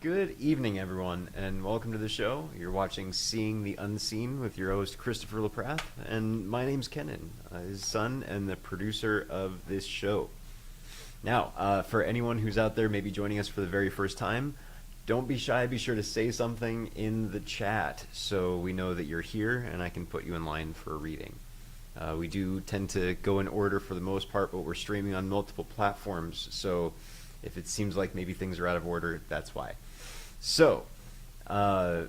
Good evening, everyone, and welcome to the show. You're watching Seeing the Unseen with your host, Christopher Laprath, and my name's Kenan, his son and the producer of this show. Now, for anyone who's out there maybe joining us for the very first time, don't be shy. Be sure to say something in the chat so we know that you're here and I can put you in line for a reading. We do tend to go in order for the most part, but we're streaming on multiple platforms, so if it seems like maybe things are out of order, that's why. So, uh,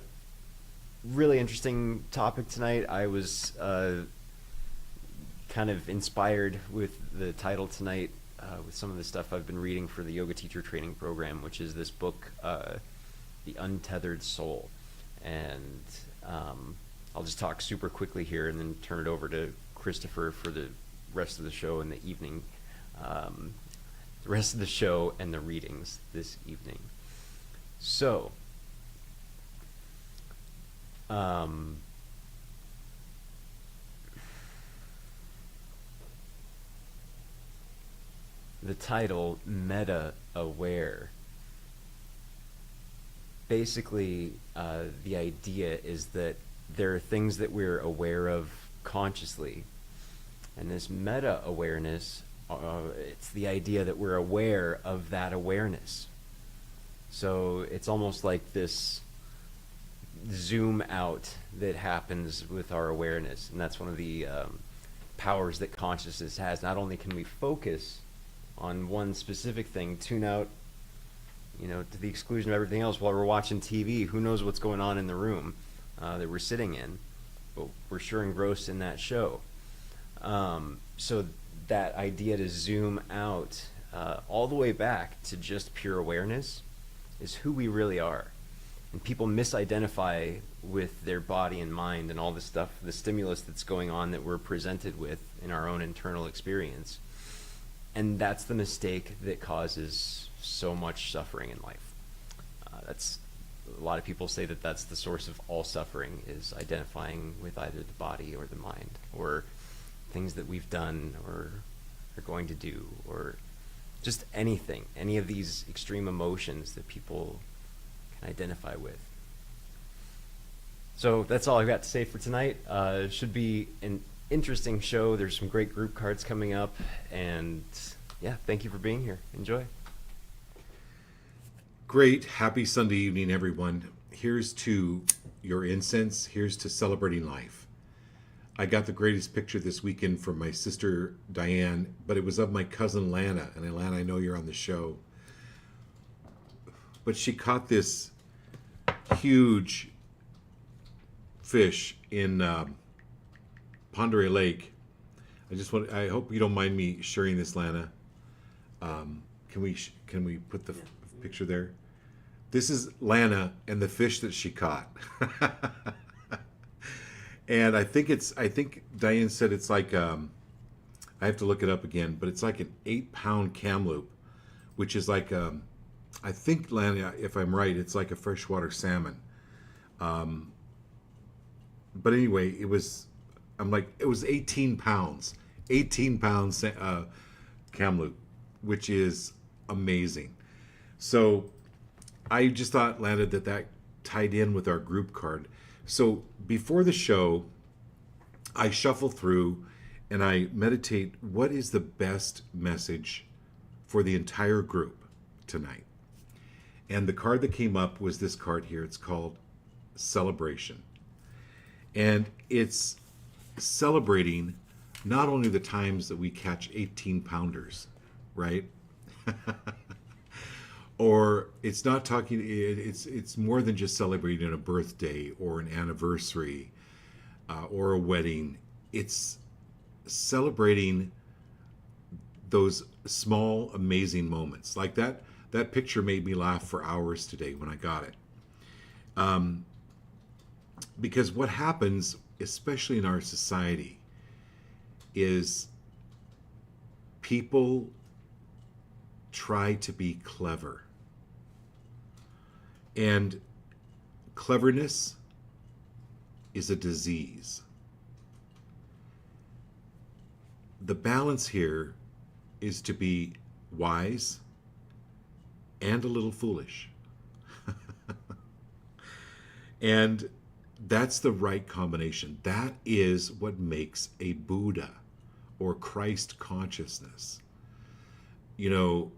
really interesting topic tonight. I was kind of inspired with the title tonight with some of the stuff I've been reading for the yoga teacher training program, which is this book, The Untethered Soul. And I'll just talk super quickly here and then turn it over to Christopher for the rest of the show in the evening. The rest of the show and the readings this evening. So, the title, Meta Aware. Basically, the idea is that there are things that we're aware of consciously. And this meta awareness, it's the idea that we're aware of that awareness. So it's almost like this zoom out that happens with our awareness. And that's one of the powers that consciousness has. Not only can we focus on one specific thing, tune out, to the exclusion of everything else while we're watching TV. Who knows what's going on in the room that we're sitting in, but we're sure engrossed in that show. So that idea to zoom out all the way back to just pure awareness is who we really are. And people misidentify with their body and mind and all the stuff, the stimulus that's going on that we're presented with in our own internal experience. And that's the mistake that causes so much suffering in life. That's a lot of people say that that's the source of all suffering, is identifying with either the body or the mind, or things that we've done or are going to do, or just anything, any of these extreme emotions that people can identify with. So that's all I've got to say for tonight. Should be an interesting show. There's some great group cards coming up, and yeah, thank you for being here. Enjoy. Great. Happy Sunday evening, everyone. Here's to your incense. Here's to celebrating life. I got the greatest picture this weekend from my sister Diane, but it was of my cousin Lana. And Lana, I know you're on the show. But she caught this huge fish in Pend Oreille Lake. I hope you don't mind me sharing this, Lana. Can we put the picture there? This is Lana and the fish that she caught. And I think Diane said it's like, I have to look it up again, but it's like an 8-pound kamloops, which is like, I think, Lana, if I'm right, it's like a freshwater salmon. But anyway, it was 18 pounds, 18 pounds kamloops, which is amazing. So I just thought, Lana, that tied in with our group card. So before the show, I shuffle through and I meditate what is the best message for the entire group tonight. And the card that came up was this card here. It's called Celebration. And it's celebrating not only the times that we catch 18-pounders, right? Or it's not talking, it's more than just celebrating a birthday or an anniversary or a wedding. It's celebrating those small, amazing moments. Like that picture made me laugh for hours today when I got it. Because what happens, especially in our society, is people try to be clever. And cleverness is a disease. The balance here is to be wise and a little foolish. And that's the right combination. That is what makes a Buddha or Christ consciousness. You know,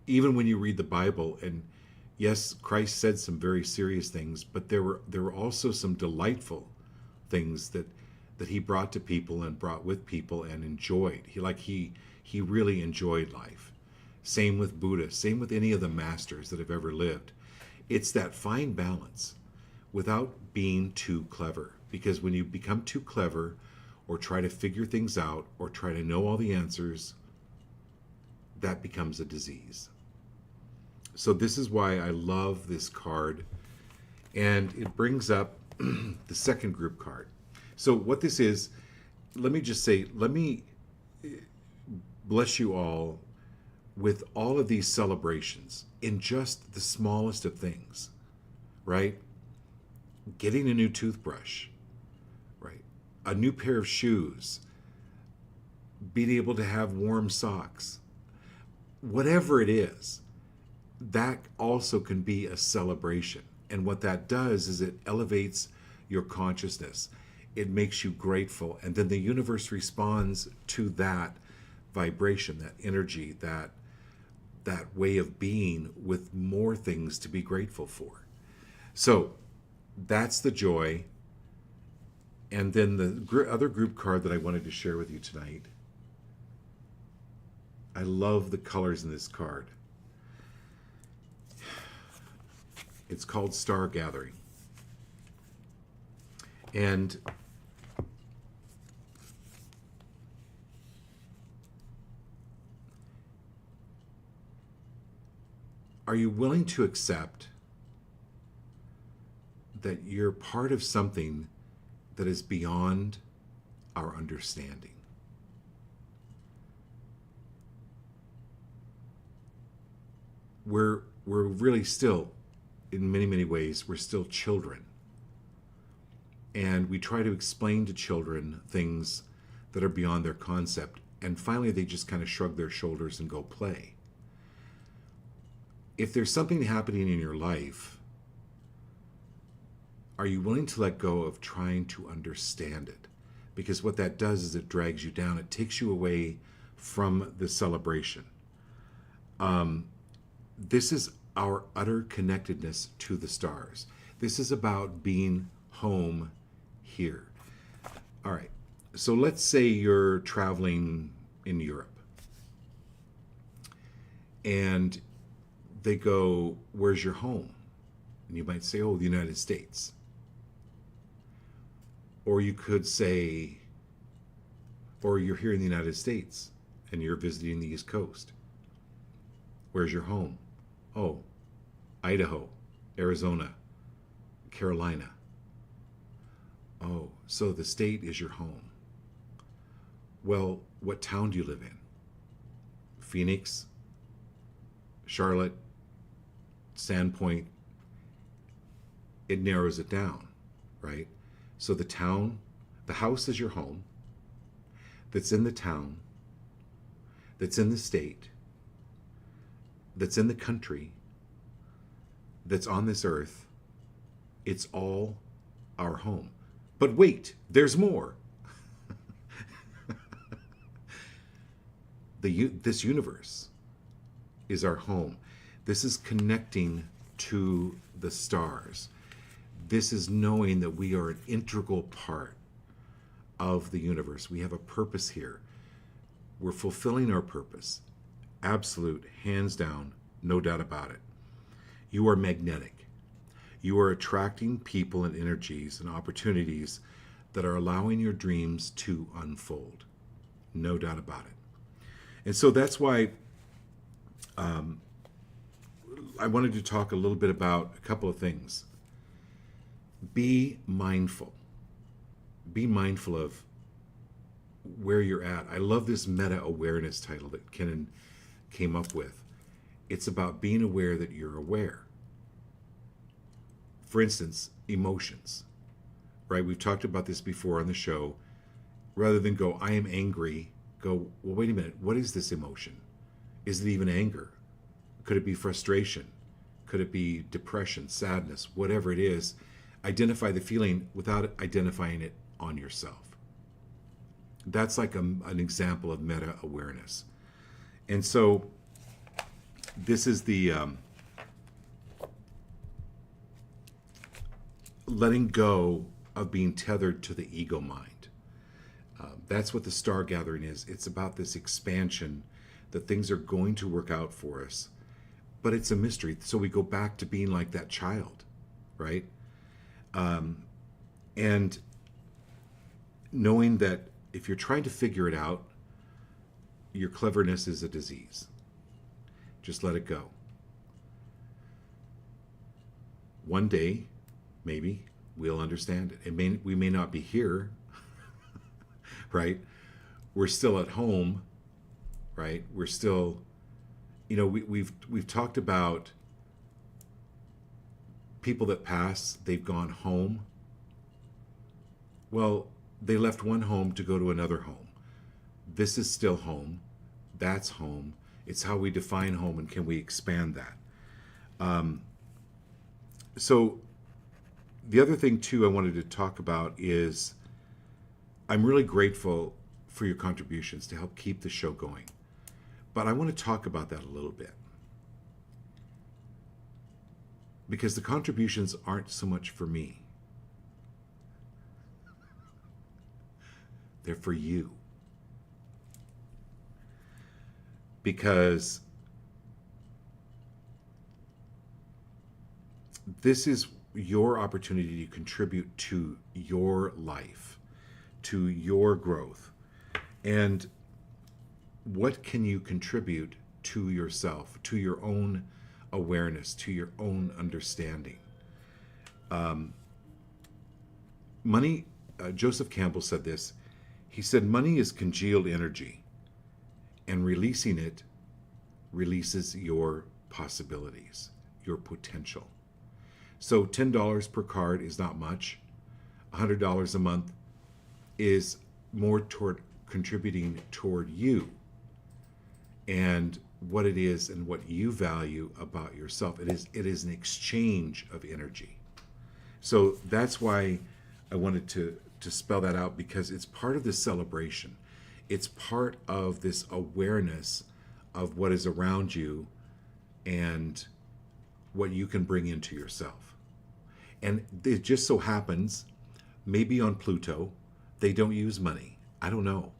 even when you read the Bible, and yes, Christ said some very serious things, but there were also some delightful things that he brought to people and brought with people and enjoyed. He really enjoyed life. Same with Buddha, same with any of the masters that have ever lived. It's that fine balance without being too clever. Because when you become too clever or try to figure things out or try to know all the answers, that becomes a disease. So this is why I love this card. And it brings up the second group card. So what this is, let me just say, let me bless you all with all of these celebrations in just the smallest of things, right? Getting a new toothbrush, right? A new pair of shoes, being able to have warm socks, whatever it is, that also can be a celebration. And what that does is it elevates your consciousness. It makes you grateful. And then the universe responds to that vibration, that energy, that way of being with more things to be grateful for. So that's the joy. And then the other group card that I wanted to share with you tonight. I love the colors in this card. It's called Star Gathering. And are you willing to accept that you're part of something that is beyond our understanding? We're really still, in many, many ways, we're still children. And we try to explain to children things that are beyond their concept. And finally, they just kind of shrug their shoulders and go play. If there's something happening in your life, are you willing to let go of trying to understand it? Because what that does is it drags you down. It takes you away from the celebration. This is our utter connectedness to the stars. This is about being home here. All right. So let's say you're traveling in Europe. And they go, where's your home? And you might say, oh, the United States. Or you could say, or you're here in the United States and you're visiting the East Coast. Where's your home? Oh, Idaho, Arizona, Carolina. Oh, so the state is your home. Well, what town do you live in? Phoenix, Charlotte, Sandpoint. It narrows it down, right? So the town, the house is your home, that's in the town, that's in the state, that's in the country, that's on this earth. It's all our home. But wait, there's more. This universe is our home. This is connecting to the stars. This is knowing that we are an integral part of the universe. We have a purpose here. We're fulfilling our purpose. Absolute, hands down, no doubt about it. You are magnetic. You are attracting people and energies and opportunities that are allowing your dreams to unfold. No doubt about it. And so that's why I wanted to talk a little bit about a couple of things. Be mindful. Be mindful of where you're at. I love this meta-awareness title that Kenan came up with. It's about being aware that you're aware. For instance, emotions, right? We've talked about this before on the show. Rather than go, I am angry, go, well, wait a minute, what is this emotion? Is it even anger? Could it be frustration? Could it be depression, sadness, whatever it is? Identify the feeling without identifying it on yourself. That's like an example of meta awareness. And so this is the letting go of being tethered to the ego mind. That's what the star gathering is. It's about this expansion, that things are going to work out for us, but it's a mystery. So we go back to being like that child, right? And knowing that if you're trying to figure it out, your cleverness is a disease. Just let it go. One day, maybe, we'll understand it. We may not be here, right? We're still at home, right? We're still, we've talked about people that pass, they've gone home. Well, they left one home to go to another home. This is still home. That's home. It's how we define home, and can we expand that? So the other thing too I wanted to talk about is I'm really grateful for your contributions to help keep the show going. But I want to talk about that a little bit. Because the contributions aren't so much for me. They're for you. Because this is your opportunity to contribute to your life, to your growth. And what can you contribute to yourself, to your own awareness, to your own understanding? Money, Joseph Campbell said this. He said, money is congealed energy, and releasing it releases your possibilities, your potential. So $10 per card is not much. $100 a month is more toward contributing toward you and what it is and what you value about yourself. It is an exchange of energy. So that's why I wanted to spell that out, because it's part of this celebration. It's part of this awareness of what is around you and what you can bring into yourself. And it just so happens, maybe on Pluto, they don't use money. I don't know.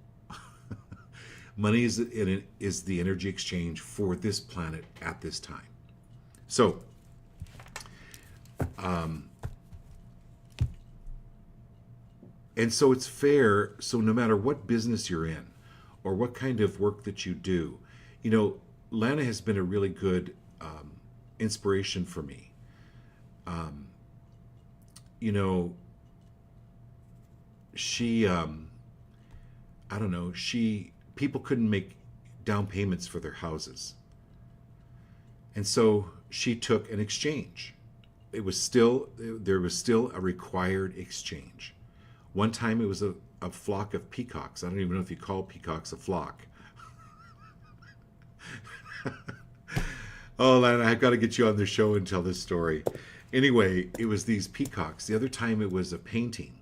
Money is the energy exchange for this planet at this time. So, and so it's fair. So no matter what business you're in or what kind of work that you do, Lana has been a really good inspiration for me. She, I don't know, people couldn't make down payments for their houses. And so she took an exchange. There was still a required exchange. One time it was a flock of peacocks. I don't even know if you call peacocks a flock. Oh, Lana, I've got to get you on the show and tell this story. Anyway, it was these peacocks. The other time it was a painting.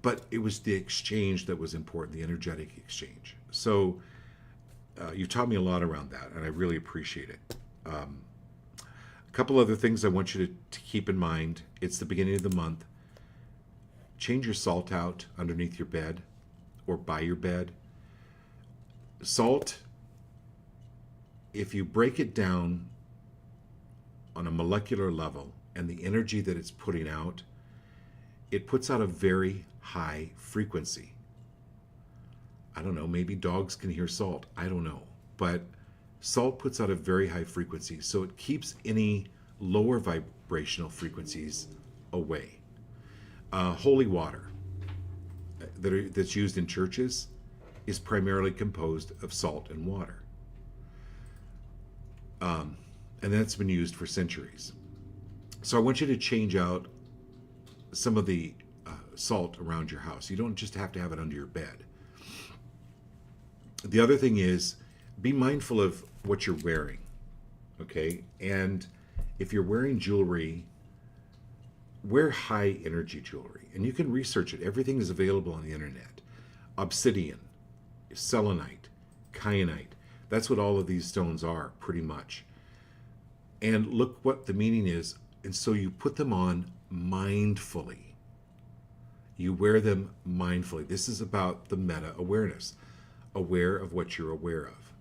But it was the exchange that was important, the energetic exchange. So you taught me a lot around that, and I really appreciate it. A couple other things I want you to keep in mind. It's the beginning of the month. Change your salt out underneath your bed or by your bed. Salt, if you break it down on a molecular level and the energy that it's putting out, it puts out a very high frequency. I don't know, maybe dogs can hear salt. I don't know. But salt puts out a very high frequency, so it keeps any lower vibrational frequencies away. Holy water that's used in churches is primarily composed of salt and water. And that's been used for centuries. So I want you to change out some of the salt around your house. You don't just have to have it under your bed. The other thing is, be mindful of what you're wearing. Okay. And if you're wearing jewelry, wear high energy jewelry. And you can research it. Everything is available on the internet. Obsidian, selenite, kyanite. That's what all of these stones are, pretty much. And look what the meaning is. And so you put them on mindfully. You wear them mindfully. This is about the meta awareness, aware of what you're aware of.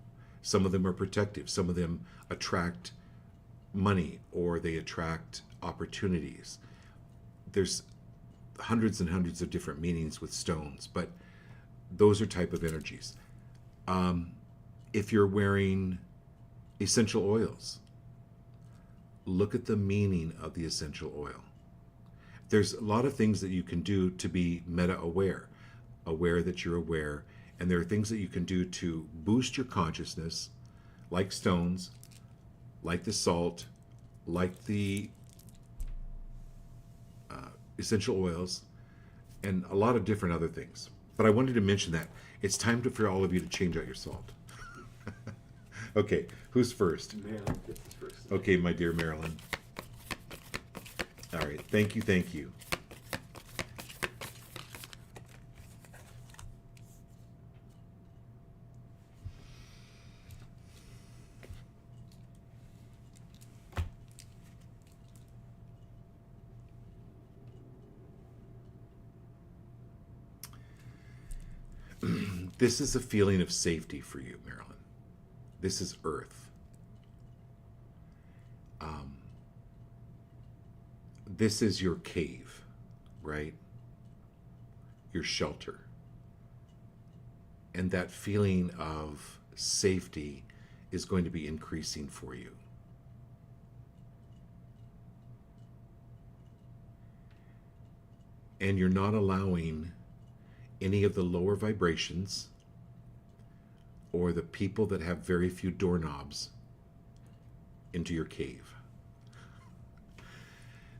Some of them are protective, some of them attract money or they attract opportunities. There's hundreds and hundreds of different meanings with stones, but those are type of energies. If you're wearing essential oils, look at the meaning of the essential oil. There's a lot of things that you can do to be meta aware, aware that you're aware, and there are things that you can do to boost your consciousness, like stones, like the salt, like the essential oils, and a lot of different other things. But I wanted to mention that it's time for all of you to change out your salt. Okay, who's first? Marilyn gets this first. Okay, my dear Marilyn. All right, thank you, thank you. This is a feeling of safety for you, Marilyn. This is Earth. This is your cave, right? Your shelter. And that feeling of safety is going to be increasing for you. And you're not allowing any of the lower vibrations or the people that have very few doorknobs into your cave.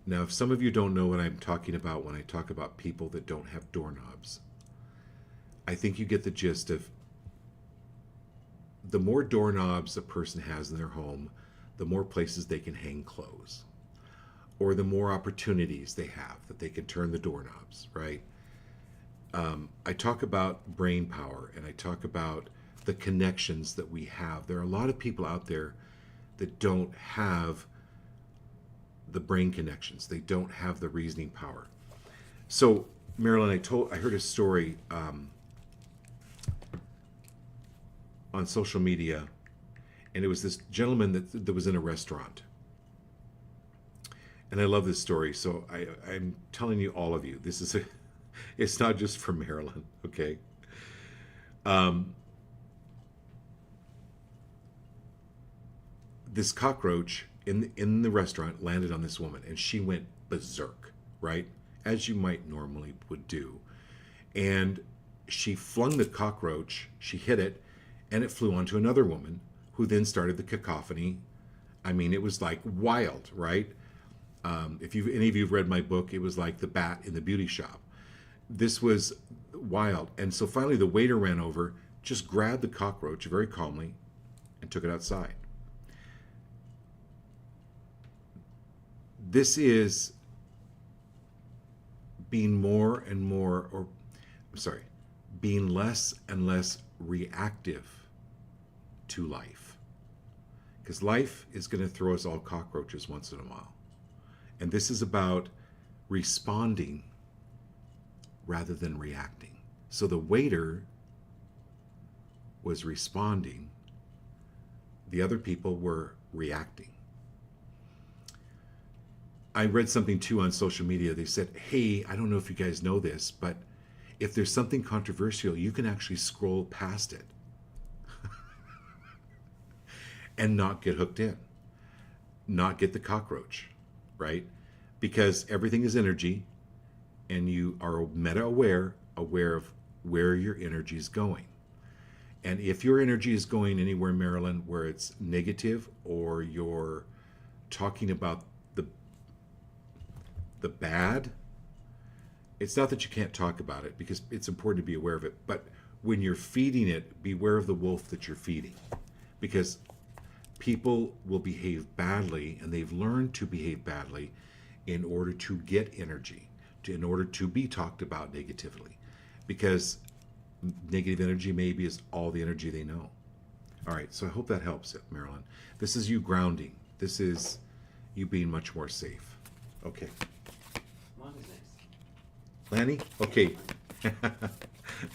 Now, if some of you don't know what I'm talking about when I talk about people that don't have doorknobs, I think you get the gist of the more doorknobs a person has in their home, the more places they can hang clothes, or the more opportunities they have that they can turn the doorknobs, right? I talk about brain power and I talk about the connections that we have. There are a lot of people out there that don't have the brain connections. They don't have the reasoning power. So, Marilyn, I heard a story on social media, and it was this gentleman that was in a restaurant. And I love this story, so I'm telling you, all of you, this is it's not just for Marilyn, okay? This cockroach in the restaurant landed on this woman, and she went berserk, right? As you might normally would do. And she flung the cockroach, she hit it, and it flew onto another woman, who then started the cacophony. I mean, it was like wild, right? If any of you have read my book, it was like the bat in the beauty shop. This was wild. And so finally the waiter ran over, just grabbed the cockroach very calmly, and took it outside. This is being more and more, or I'm sorry, being less and less reactive to life. Because life is going to throw us all cockroaches once in a while. And this is about responding rather than reacting. So the waiter was responding, the other people were reacting. I read something too on social media. They said, hey, I don't know if you guys know this, but if there's something controversial, you can actually scroll past it and not get hooked in, not get the cockroach, right? Because everything is energy, and you are meta aware of where your energy is going. And if your energy is going anywhere, Marilyn, where it's negative, or you're talking about the bad, it's not that you can't talk about it, because it's important to be aware of it, but when you're feeding it, beware of the wolf that you're feeding, because people will behave badly, and they've learned to behave badly in order to get energy, in order to be talked about negatively, because negative energy maybe is all the energy they know. All right, so I hope that helps, Marilyn. This is you grounding. This is you being much more safe. Okay. Lanny? Okay.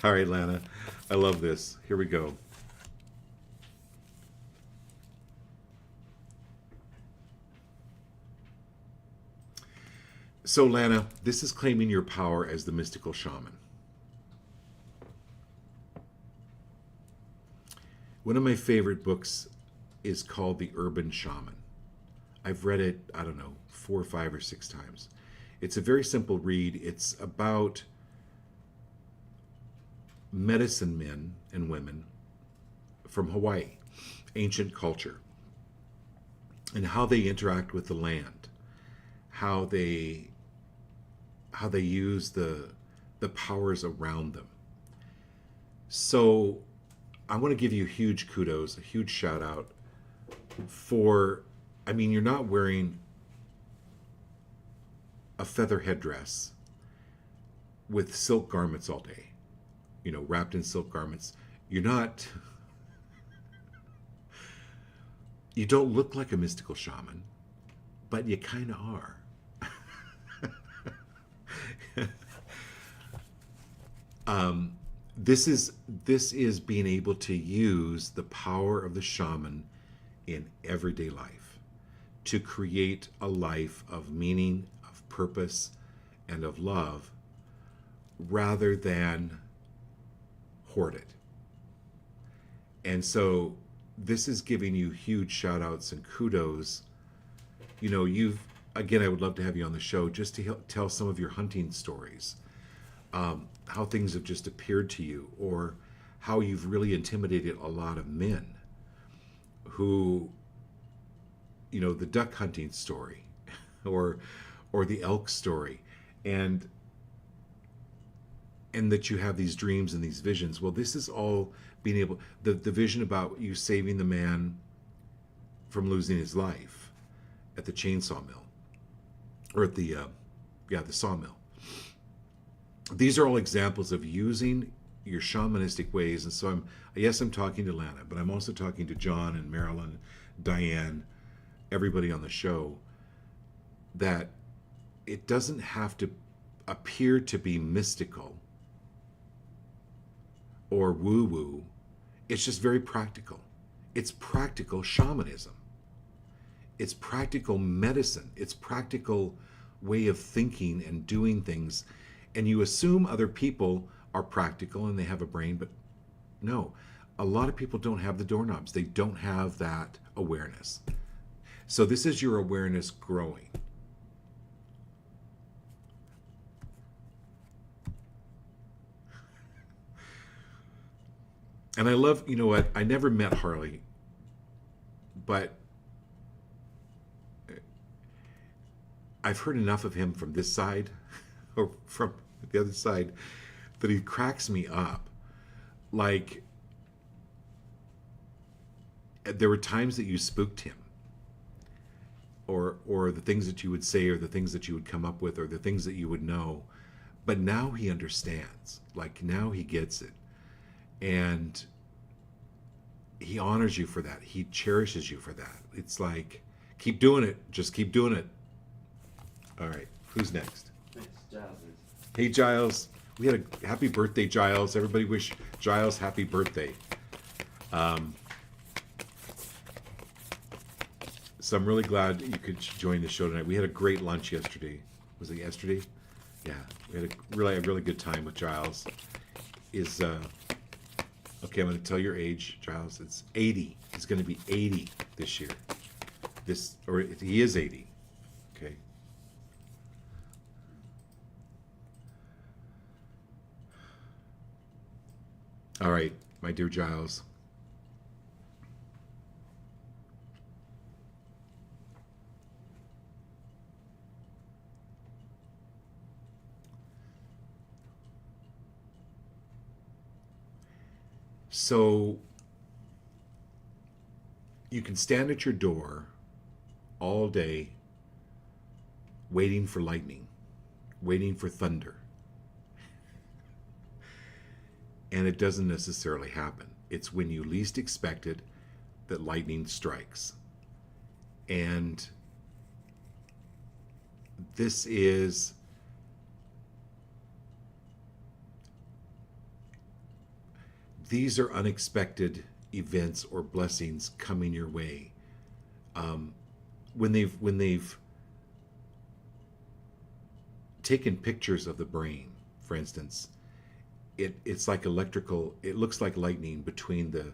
All right, Lana. I love this. Here we go. So, Lana, this is claiming your power as the mystical shaman. One of my favorite books is called The Urban Shaman. I've read it, I don't know, 4 or 5 or 6 times. It's a very simple read. It's about medicine men and women from Hawaii, ancient culture, and how they interact with the land, how they use the powers around them. So I want to give you huge kudos, a huge shout out for, I mean, you're not wearing a feather headdress with silk garments all day, you know, wrapped in silk garments. You're not, you don't look like a mystical shaman, but you kind of are. This is being able to use the power of the shaman in everyday life to create a life of meaning, of purpose, and of love, rather than hoard it. And so this is giving you huge shout outs and kudos. You know, again, I would love to have you on the show just to tell some of your hunting stories, how things have just appeared to you, or how you've really intimidated a lot of men who, you know, the duck hunting story or the elk story, and that you have these dreams and these visions. Well, this is all being able, the vision about you saving the man from losing his life at the chainsaw mill, or at the sawmill. These are all examples of using your shamanistic ways. And so I'm talking to Lana, but I'm also talking to John and Marilyn, Diane, everybody on the show, that it doesn't have to appear to be mystical or woo-woo. It's just very practical. It's practical shamanism. It's practical medicine. It's practical way of thinking and doing things. And you assume other people are practical and they have a brain, but no, a lot of people don't have the doorknobs. They don't have that awareness. So this is your awareness growing. And I love, you know what, I never met Harley, but I've heard enough of him from this side or from the other side that he cracks me up. Like, there were times that you spooked him, or the things that you would say, or the things that you would come up with, or the things that you would know, but now he understands. Like, now he gets it, and he honors you for that. He cherishes you for that. It's like, keep doing it. Just keep doing it. All right, who's next? Next, Giles. Hey, Giles. We had a happy birthday, Giles. Everybody wish Giles happy birthday. So I'm really glad you could join the show tonight. We had a great lunch yesterday. Was it yesterday? Yeah, we had a really good time with Giles. Okay, I'm going to tell your age, Giles. It's 80. He's going to be 80 this year. He is 80. Okay. All right, my dear Giles. So you can stand at your door all day waiting for lightning, waiting for thunder. And it doesn't necessarily happen. It's when you least expect it that lightning strikes. And this is these are unexpected events or blessings coming your way. When they've taken pictures of the brain, for instance, it's like electrical. It looks like lightning between the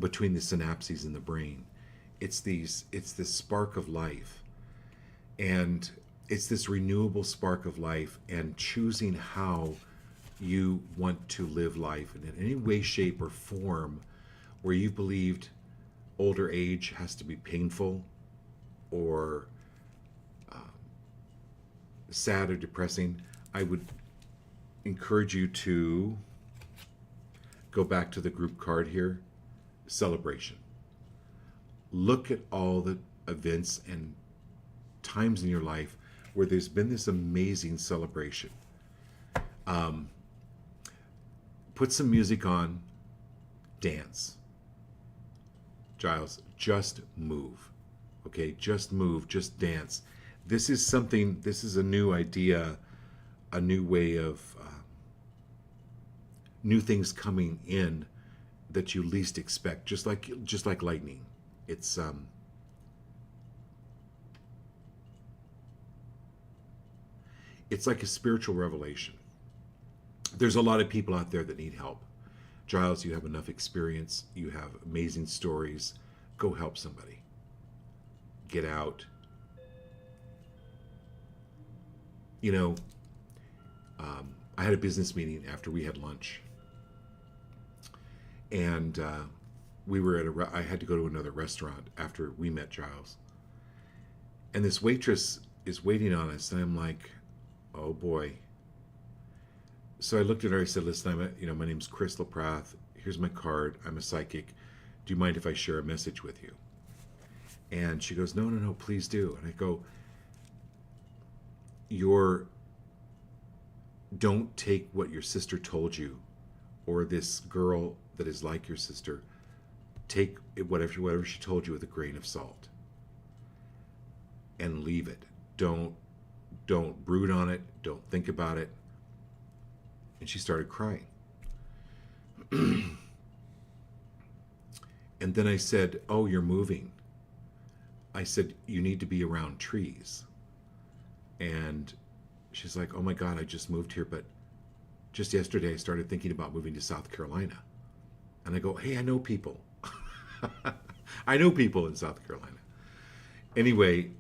synapses in the brain. It's this spark of life, and it's this renewable spark of life, and choosing how you want to live life, and in any way, shape, or form where you've believed older age has to be painful or sad or depressing, I would encourage you to go back to the group card here, celebration. Look at all the events and times in your life where there's been this amazing celebration. Put some music on, dance. Giles, just move. Okay, just move, just dance. This is a new idea, a new way of new things coming in that you least expect, just like lightning. It's like a spiritual revelation. There's a lot of people out there that need help. Giles, you have enough experience. You have amazing stories. Go help somebody. Get out. I had a business meeting after we had lunch. And we were I had to go to another restaurant after we met Giles. And this waitress is waiting on us. And I'm like, oh boy. So I looked at her, I said, listen, my name's Chris LaPrath. Here's my card. I'm a psychic. Do you mind if I share a message with you? And she goes, no, please do. And I go, don't take what your sister told you, or this girl that is like your sister, take whatever she told you with a grain of salt. And leave it. Don't brood on it. Don't think about it. And she started crying. And then I said, oh, you're moving. I said, you need to be around trees. And she's like, oh my God, I just moved here, but just yesterday I started thinking about moving to South Carolina. And I go, hey, I know people. I know people in South Carolina. Anyway,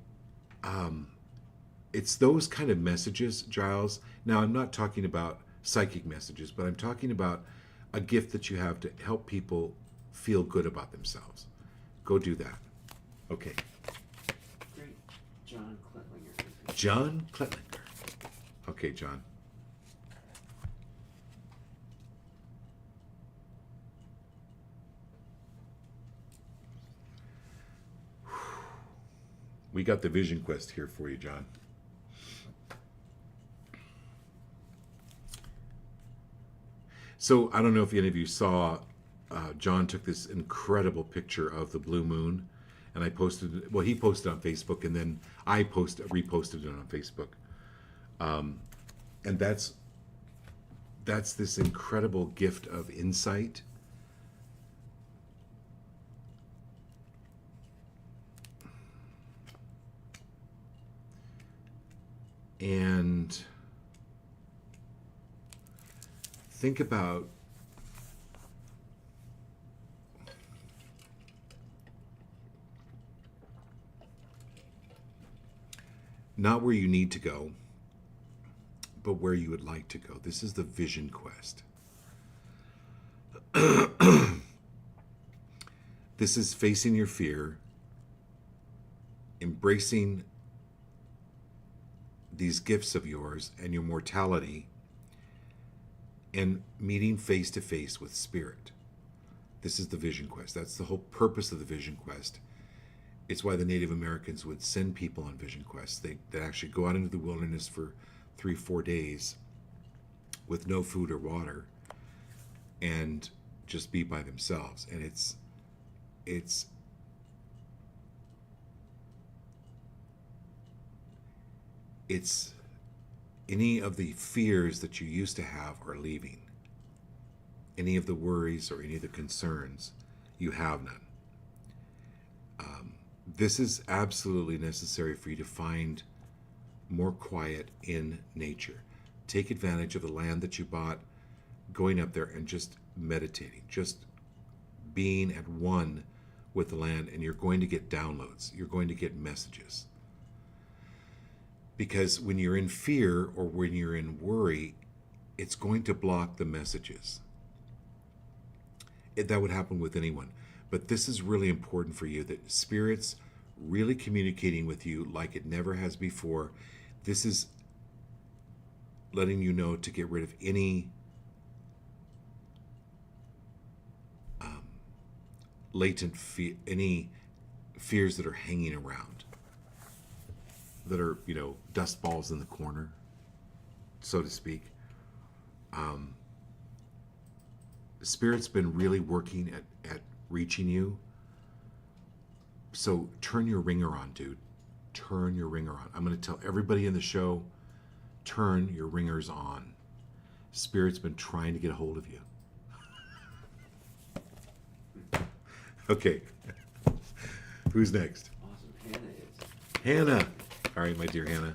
it's those kind of messages, Giles. Now, I'm not talking about psychic messages, but I'm talking about a gift that you have to help people feel good about themselves. Go do that. Okay. Great. John Klitlinger. John Klitlinger. Okay, John. We got the vision quest here for you, John. So I don't know if any of you saw, John took this incredible picture of the blue moon, and he posted it on Facebook, and then I reposted it on Facebook. And that's this incredible gift of insight. And think about not where you need to go, but where you would like to go. This is the vision quest. This is facing your fear, embracing these gifts of yours and your mortality, and meeting face to face with spirit. This is the Vision Quest. That's the whole purpose of the Vision Quest. It's why the Native Americans would send people on Vision Quests. They actually go out into the wilderness for 3-4 days with no food or water and just be by themselves. And it's any of the fears that you used to have are leaving. Any of the worries or any of the concerns, you have none. This is absolutely necessary for you to find more quiet in nature. Take advantage of the land that you bought, going up there and just meditating, just being at one with the land, and you're going to get downloads. You're going to get messages. Because when you're in fear or when you're in worry, it's going to block the messages. That would happen with anyone. But this is really important for you, that Spirit's really communicating with you like it never has before. This is letting you know to get rid of any latent any fears that are hanging around, that are, dust balls in the corner, so to speak. Spirit's been really working at reaching you. So turn your ringer on, dude. Turn your ringer on. I'm going to tell everybody in the show, turn your ringers on. Spirit's been trying to get a hold of you. Okay. Who's next? Awesome. Hannah is. Hannah. All right, my dear Hannah.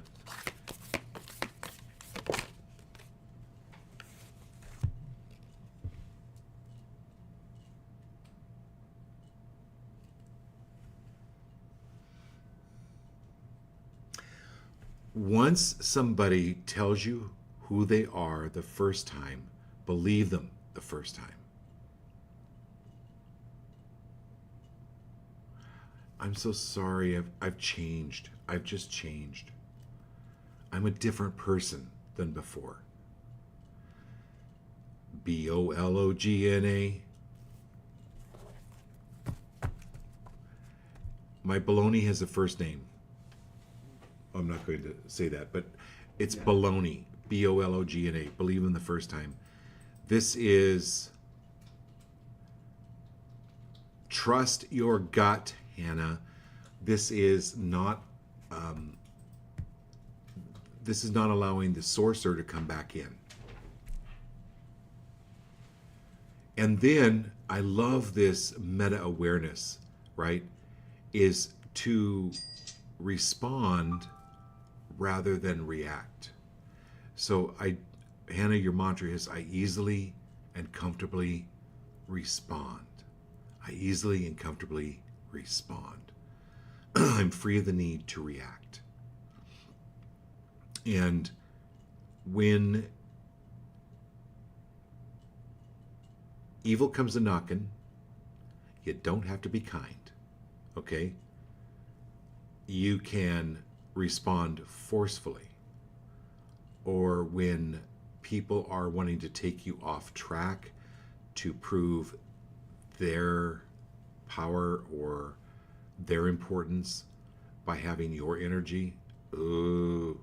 Once somebody tells you who they are the first time, believe them the first time. I'm so sorry, I've changed. I've just changed. I'm a different person than before. BOLOGNA. My baloney has a first name. I'm not going to say that, but it's baloney. BOLOGNA. Believe him the first time. This is trust your gut, Hannah. This is not allowing the sorcerer to come back in. And then I love this meta awareness, right? Is to respond rather than react. So Hannah, your mantra is, I easily and comfortably respond. I easily and comfortably respond. I'm free of the need to react. And when evil comes a knocking, you don't have to be kind, okay? You can respond forcefully. Or when people are wanting to take you off track to prove their power or their importance by having your energy, ooh,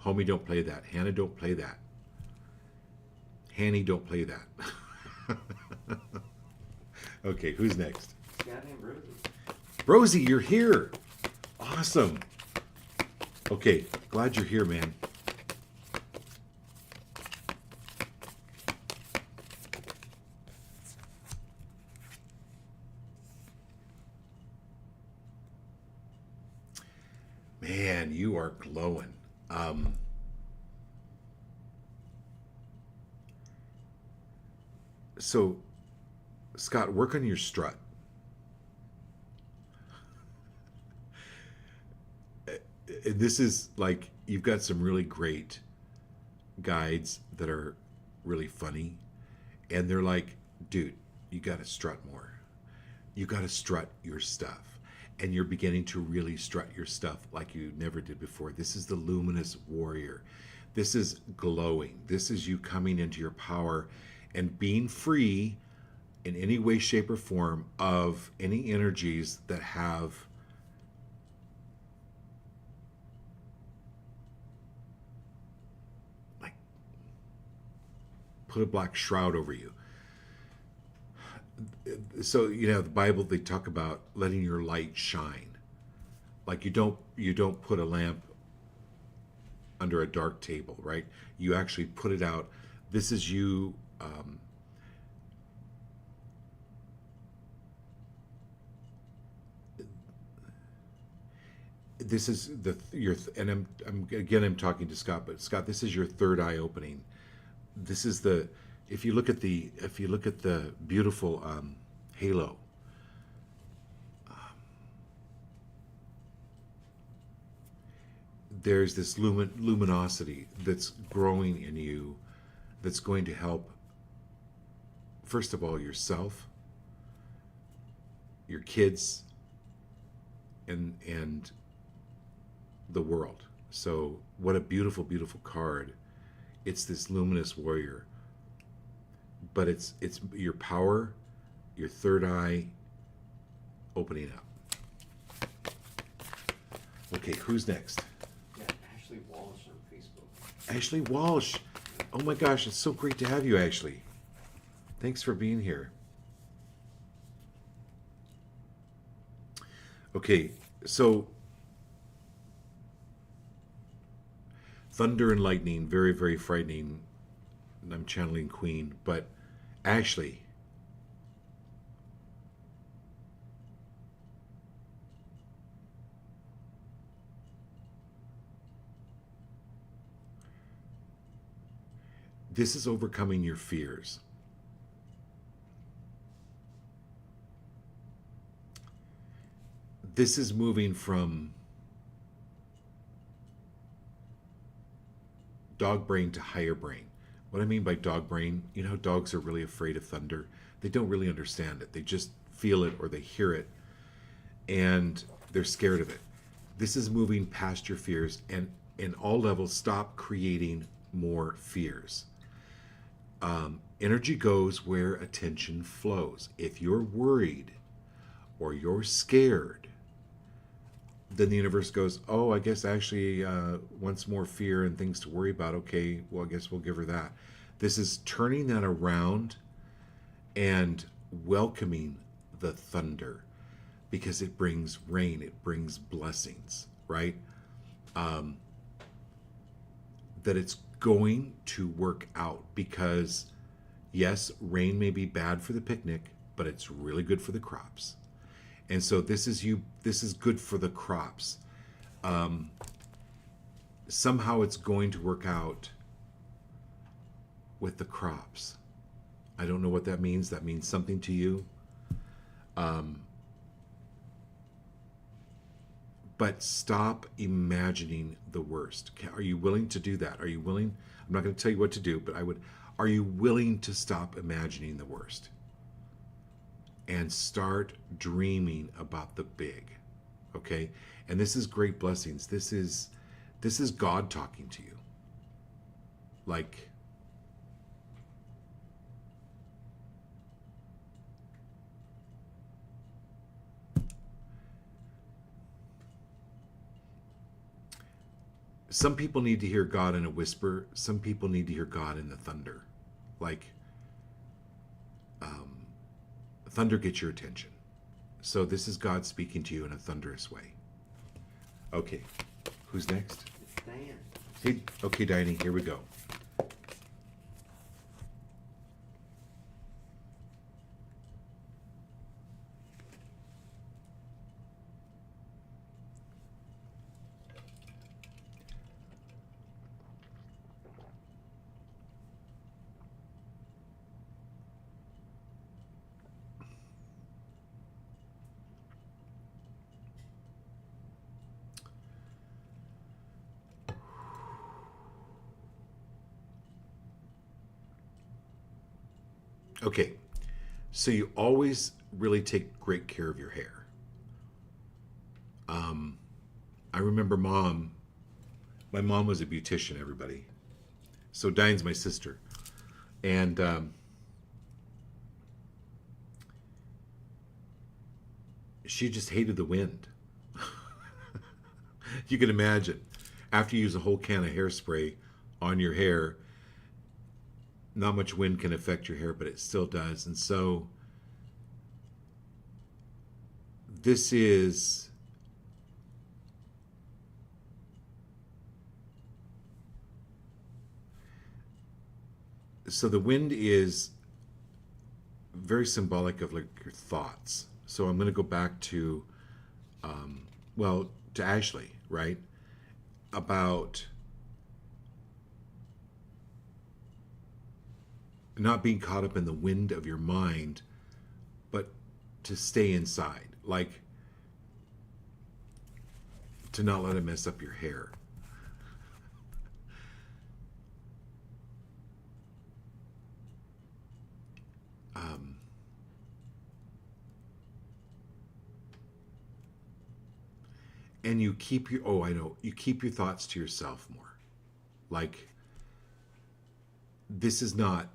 homie, don't play that. Hannah, don't play that. Hanny, don't play that. Okay, who's next? A guy named Rosie. Rosie, you're here. Awesome. Okay, glad you're here, man. Man, you are glowing. So, Scott, work on your strut. This is like, you've got some really great guides that are really funny. And they're like, dude, you got to strut more. You got to strut your stuff. And you're beginning to really strut your stuff like you never did before. This is the luminous warrior. This is glowing. This is you coming into your power and being free in any way, shape, or form of any energies that have like put a black shroud over you. So the Bible, they talk about letting your light shine. Like you don't put a lamp under a dark table, right? You actually put it out. This is you. This is and I'm talking to Scott, but Scott, this is your third eye opening. This is the if you look at the beautiful halo. There's this luminosity that's growing in you, that's going to help, first of all, yourself, your kids, and the world. So what a beautiful, beautiful card. It's this luminous warrior, but it's your power, your third eye opening up. Okay, who's next? Yeah, Ashley Walsh on Facebook. Ashley Walsh. Oh my gosh, it's so great to have you, Ashley. Thanks for being here. Okay, so thunder and lightning, very, very frightening. I'm channeling Queen, but Ashley. This is overcoming your fears. This is moving from dog brain to higher brain. What I mean by dog brain, how dogs are really afraid of thunder. They don't really understand it. They just feel it or they hear it and they're scared of it. This is moving past your fears and in all levels, stop creating more fears. Energy goes where attention flows. If you're worried or you're scared, then the universe goes, oh, I guess Ashley wants more fear and things to worry about. Okay, well, I guess we'll give her that. This is turning that around and welcoming the thunder because it brings rain, it brings blessings, right? That it's going to work out because, yes, rain may be bad for the picnic, but it's really good for the crops. And so this is good for the crops. Somehow it's going to work out with the crops. I don't know what that means. That means something to you. But stop imagining the worst. Are you willing to do that? Are you willing? I'm not going to tell you what to do, but are you willing to stop imagining the worst? And start dreaming about the big, okay? And this is great blessings. This is God talking to you. Like, some people need to hear God in a whisper. Some people need to hear God in the thunder. Like, thunder gets your attention. So this is God speaking to you in a thunderous way. Okay, who's next? It's Diane. Hey, okay, Diane, here we go. Okay, so you always really take great care of your hair. I remember my mom was a beautician, everybody. So Diane's my sister. And she just hated the wind. You can imagine, after you use a whole can of hairspray on your hair, not much wind can affect your hair, but it still does. And so this is so the wind is very symbolic of like your thoughts. So I'm going to go back to well, to Ashley, right? About not being caught up in the wind of your mind, but to stay inside, like to not let it mess up your hair. And you keep your, oh, I know, you keep your thoughts to yourself more. Like, this is not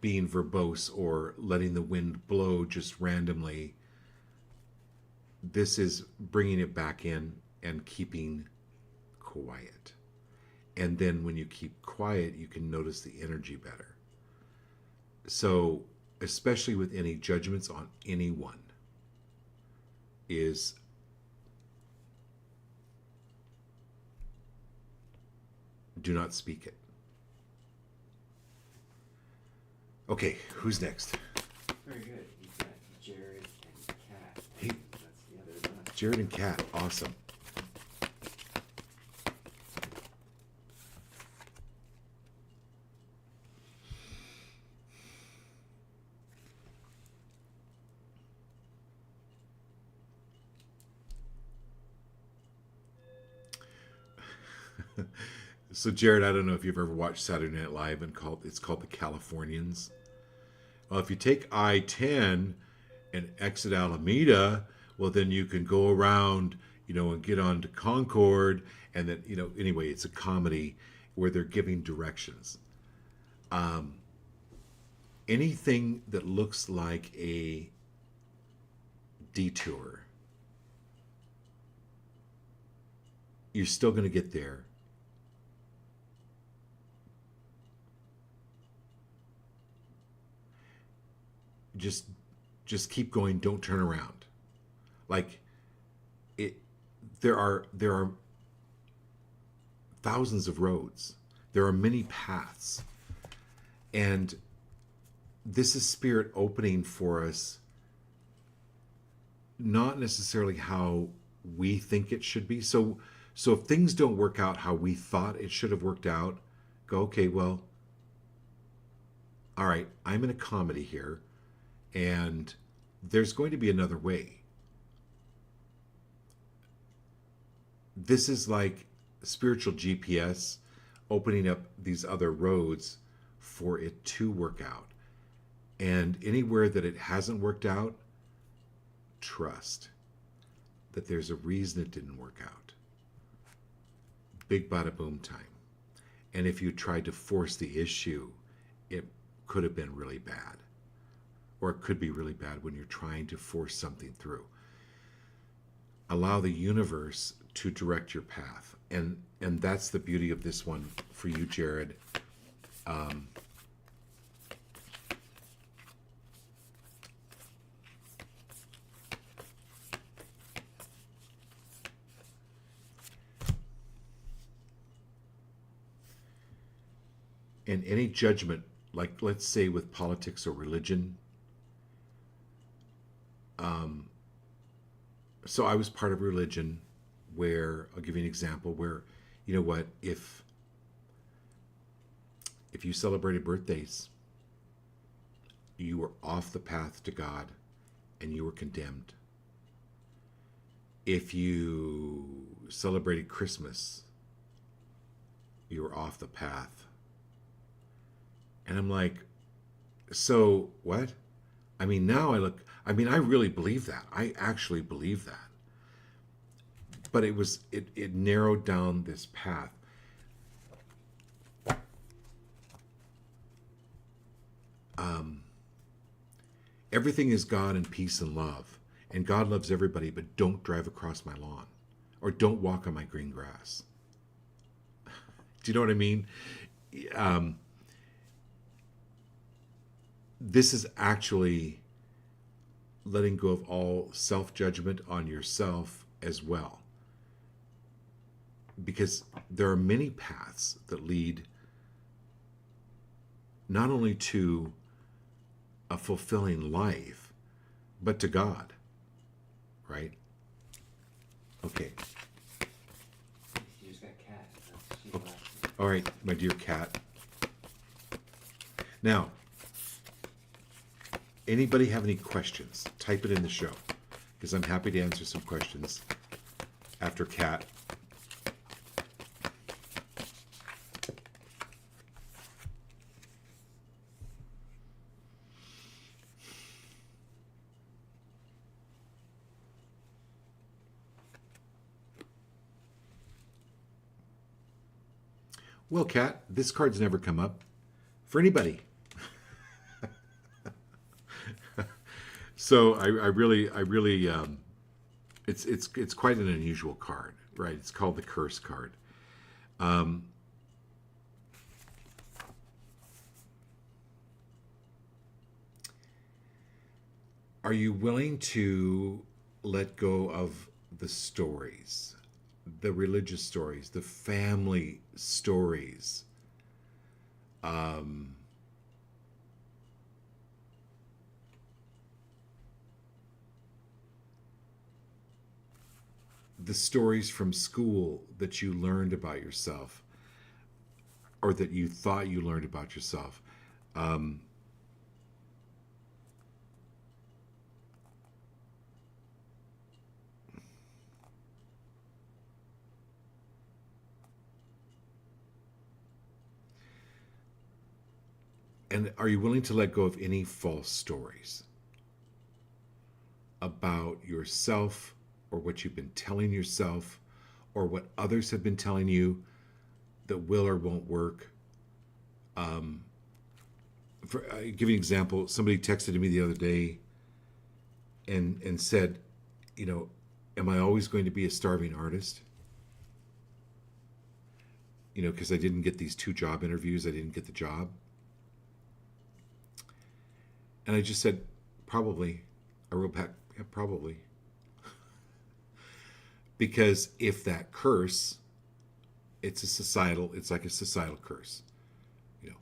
being verbose or letting the wind blow just randomly. This is bringing it back in and keeping quiet. And then when you keep quiet, you can notice the energy better. So, especially with any judgments on anyone, is do not speak it. Okay, who's next? Very good. You've got Jared and Kat. Hey. That's the other one. Jared and Kat, awesome. So Jared, I don't know if you've ever watched Saturday Night Live and it's called The Californians. Well, if you take I-10 and exit Alameda, well, then you can go around, and get on to Concord, and then, anyway, it's a comedy where they're giving directions. Anything that looks like a detour, you're still going to get there. Just keep going, don't turn around. Like it there are thousands of roads. There are many paths. And this is spirit opening for us, not necessarily how we think it should be. So if things don't work out how we thought it should have worked out, go, okay, well, all right, I'm in a comedy here, and there's going to be another way. This is like spiritual GPS opening up these other roads for it to work out. And anywhere that it hasn't worked out, trust that there's a reason it didn't work out. Big bada boom time. And if you tried to force the issue, it could have been really bad. Or it could be really bad when you're trying to force something through. Allow the universe to direct your path. And that's the beauty of this one for you, Jared. And any judgment, like let's say with politics or religion, so I was part of a religion where, I'll give you an example, where, you know what, if you celebrated birthdays, you were off the path to God and you were condemned. If you celebrated Christmas, you were off the path. And I'm like, so what? I mean, now I really believe that. I actually believe that. But it narrowed down this path. Everything is God and peace and love. And God loves everybody, but don't drive across my lawn or don't walk on my green grass. Do you know what I mean? Um, this is actually letting go of all self judgment on yourself as well. Because there are many paths that lead not only to a fulfilling life, but to God, right? Okay. You just got cat. She's Okay. All right, my dear cat. Now, anybody have any questions? Type it in the show, because I'm happy to answer some questions after Cat. Well, Kat, this card's never come up for anybody. So I really, it's quite an unusual card, right? It's called the Curse card. Are you willing to let go of the stories, the religious stories, the family stories? The stories from school that you learned about yourself or that you thought you learned about yourself. Um, and are you willing to let go of any false stories about yourself or what you've been telling yourself or what others have been telling you that will or won't work? Give you an example. Somebody texted me the other day and said, you know, am I always going to be a starving artist? You know, because I didn't get these 2 job interviews, I didn't get the job. And I just said, probably. I wrote back, yeah, probably. Because if that curse, it's like a societal curse. You know,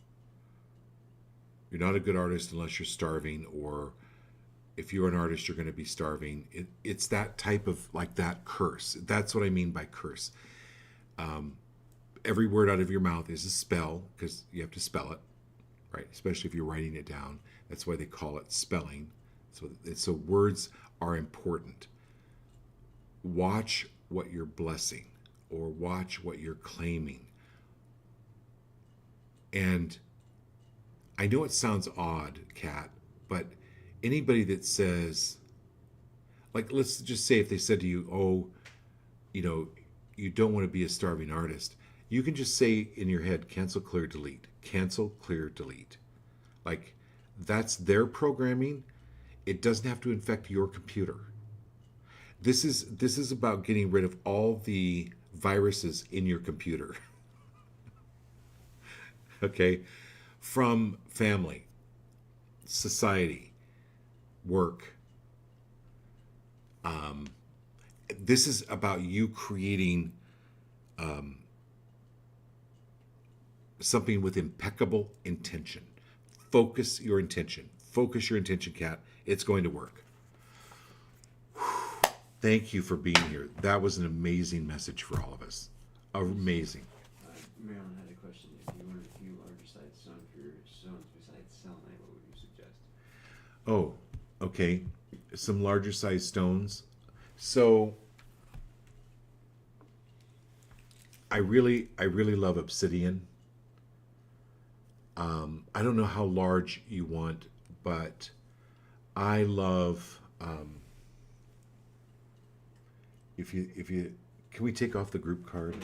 you're not a good artist unless you're starving, or if you're an artist, you're going to be starving. It's that type of, like, that curse. That's what I mean by curse. Every word out of your mouth is a spell, because you have to spell it, right? Especially if you're writing it down. That's why they call it spelling. So words are important. Watch what you're blessing or watch what you're claiming. And I know it sounds odd, Kat, but anybody that says, like, let's just say if they said to you, oh, you know, you don't want to be a starving artist, you can just say in your head, cancel, clear, delete. Cancel, clear, delete. Like, that's their programming. It doesn't have to infect your computer. This is about getting rid of all the viruses in your computer. Okay? From family, society, work. This is about you creating something with impeccable intention. Focus your intention. Focus your intention, Kat. It's going to work. Thank you for being here. That was an amazing message for all of us. Amazing. Marilyn had a question. If you wanted a few larger size stones for your stones besides selenite, what would you suggest? Oh, okay. Some larger size stones. So I really love obsidian. I don't know how large you want, but I love. If you can we take off the group card?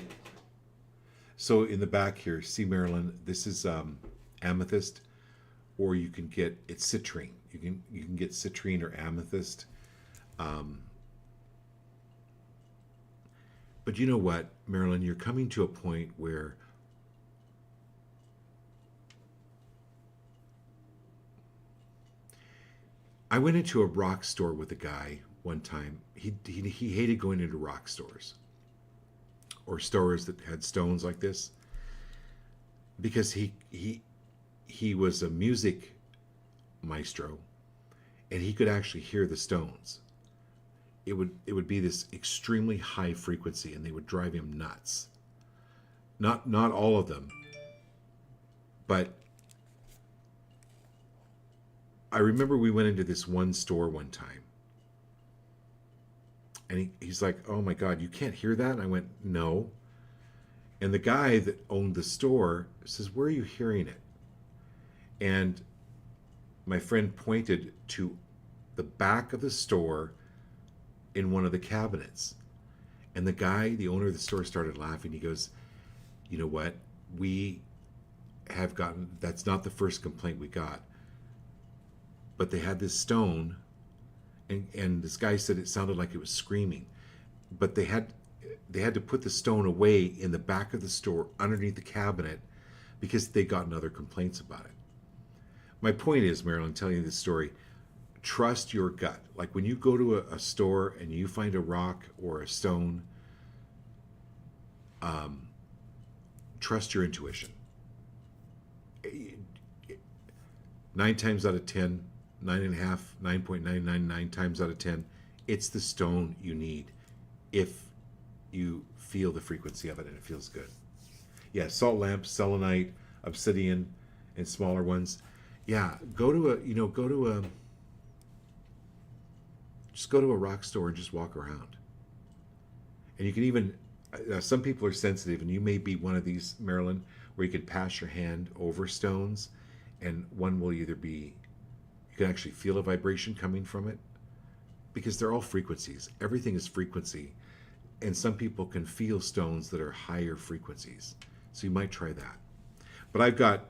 So in the back here, see, Marilyn, this is amethyst, or you can get, it's citrine. You can get citrine or amethyst. But you know what, Marilyn, you're coming to a point where I went into a rock store with a guy one time. He hated going into rock stores or stores that had stones like this because he was a music maestro and he could actually hear the stones. It would be this extremely high frequency and they would drive him nuts. Not all of them, but I remember we went into this one store one time and he's like, "Oh my God, you can't hear that?" And I went, "No." And the guy that owned the store says, "Where are you hearing it?" And my friend pointed to the back of the store in one of the cabinets. And the guy, the owner of the store, started laughing. He goes, "You know what? We have gotten, that's not the first complaint we got. But they had this stone, and this guy said it sounded like it was screaming. But they had to put the stone away in the back of the store underneath the cabinet because they gotten other complaints about it." My point is, Marilyn, telling you this story, trust your gut. Like when you go to a store and you find a rock or a stone, trust your intuition. 9 times out of 10, 9.5, 9.999 times out of 10, it's the stone you need if you feel the frequency of it and it feels good. Yeah, salt lamps, selenite, obsidian, and smaller ones. Yeah, just go to a rock store and just walk around. And you can even, some people are sensitive, and you may be one of these, Marilyn, where you could pass your hand over stones, and one will either be, you can actually feel a vibration coming from it, because they're all frequencies. Everything is frequency. And some people can feel stones that are higher frequencies. So you might try that. But I've got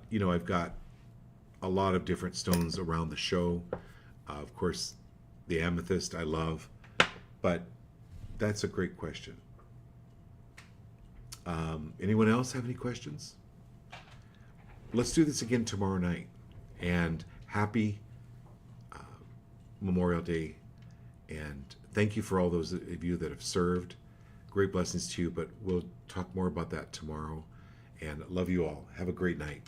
a lot of different stones around the show. Of course, the amethyst I love, but that's a great question. Anyone else have any questions? Let's do this again tomorrow night. And happy Memorial Day. And thank you for all those of you that have served. Great blessings to you, but we'll talk more about that tomorrow. And love you all. Have a great night.